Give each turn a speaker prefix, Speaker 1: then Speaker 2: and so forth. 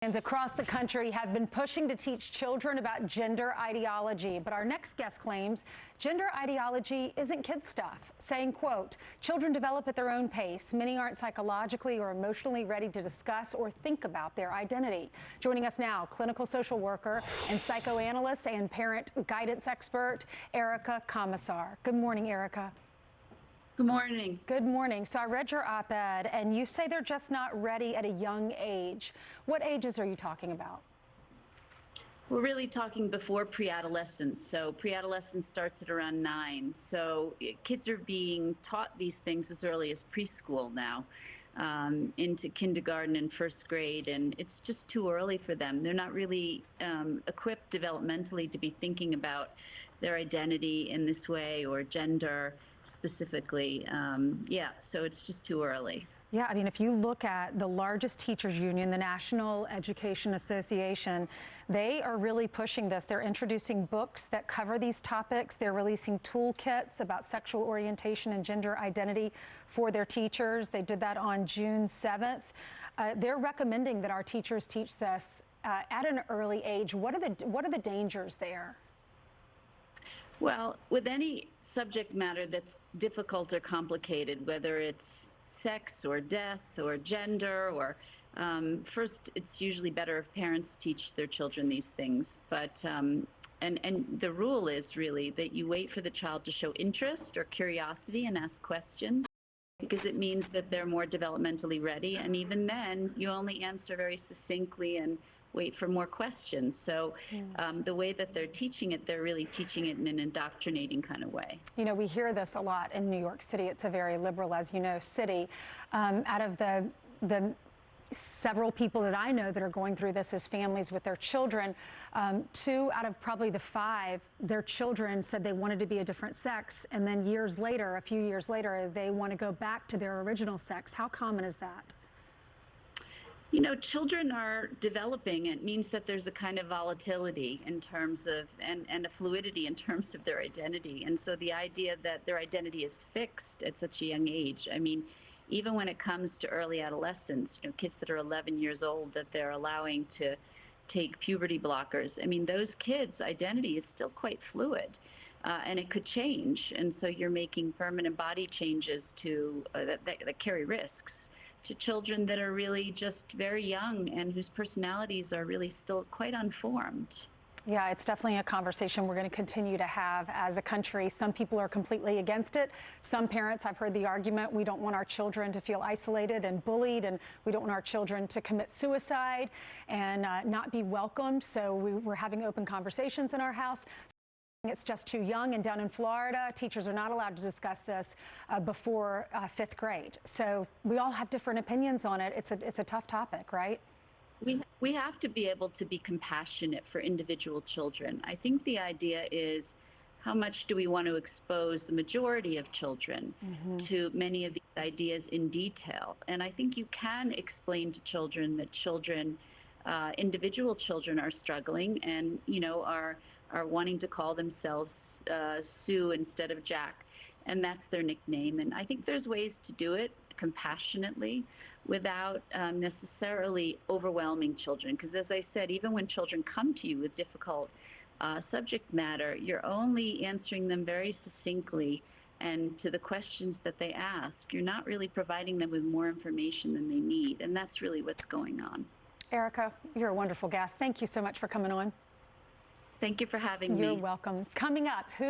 Speaker 1: And across the country have been pushing to teach children about gender ideology. But our next guest claims gender ideology isn't kid stuff, saying, quote, children develop at their own pace. Many aren't psychologically or emotionally ready to discuss or think about their identity. Joining us now, clinical social worker and psychoanalyst and parent guidance expert, Erica Komisar. Good morning, Erica.
Speaker 2: Good morning.
Speaker 1: Good morning. So I read your op-ed, and you say they're just not ready at a young age. What ages are you talking about?
Speaker 2: We're really talking before pre-adolescence. So pre-adolescence starts at around 9. So kids are being taught these things as early as preschool now, into kindergarten and first grade, and it's just too early for them. They're not really equipped developmentally to be thinking about their identity in this way or gender specifically. So it's just too early.
Speaker 1: Yeah, I mean, if you look at the largest teachers union, the National Education Association, they are really pushing this. They're introducing books that cover these topics. They're releasing toolkits about sexual orientation and gender identity for their teachers. They did that on June 7th. They're recommending that our teachers teach this at an early age. What are the dangers there?
Speaker 2: Well, with any subject matter that's difficult or complicated, whether it's sex or death or gender or first, it's usually better if parents teach their children these things. But and the rule is really that you wait for the child to show interest or curiosity and ask questions, because it means that they're more developmentally ready. And even then, you only answer very succinctly and wait for more questions. So the way that they're teaching it, they're really teaching it in an indoctrinating kind of way.
Speaker 1: You know, we hear this a lot in New York City. It's a very liberal, as you know, city. Out of the several people that I know that are going through this as families with their children, 2 out of probably the 5, their children said they wanted to be a different sex, and then years later, a few years later, they want to go back to their original sex. How common is that?
Speaker 2: You know, children are developing. It means that there's a kind of volatility in terms of, and a fluidity in terms of their identity. And so the idea that their identity is fixed at such a young age, I mean, even when it comes to early adolescence, you know, kids that are 11 years old that they're allowing to take puberty blockers, I mean, those kids' identity is still quite fluid. And it could change. And so you're making permanent body changes to that carry risks to children that are really just very young and whose personalities are really still quite unformed.
Speaker 1: Yeah, it's definitely a conversation we're going to continue to have as a country. Some people are completely against it. Some parents, I've heard the argument, we don't want our children to feel isolated and bullied, and we don't want our children to commit suicide and not be welcomed. So we're having open conversations in our house. It's just too young, and down in Florida, teachers are not allowed to discuss this before 5th grade. So we all have different opinions on it. It's a tough topic, right?
Speaker 2: We have to be able to be compassionate for individual children. I think the idea is, how much do we want to expose the majority of children to many of these ideas in detail? And I think you can explain to children that individual children are struggling and, you know, are wanting to call themselves Sue instead of Jack, and that's their nickname. And I think there's ways to do it compassionately without necessarily overwhelming children. Because as I said, even when children come to you with difficult subject matter, you're only answering them very succinctly and to the questions that they ask. You're not really providing them with more information than they need, and that's really what's going on.
Speaker 1: Erica, you're a wonderful guest. Thank you so much for coming on.
Speaker 2: Thank you for having me.
Speaker 1: You're welcome. Coming up, who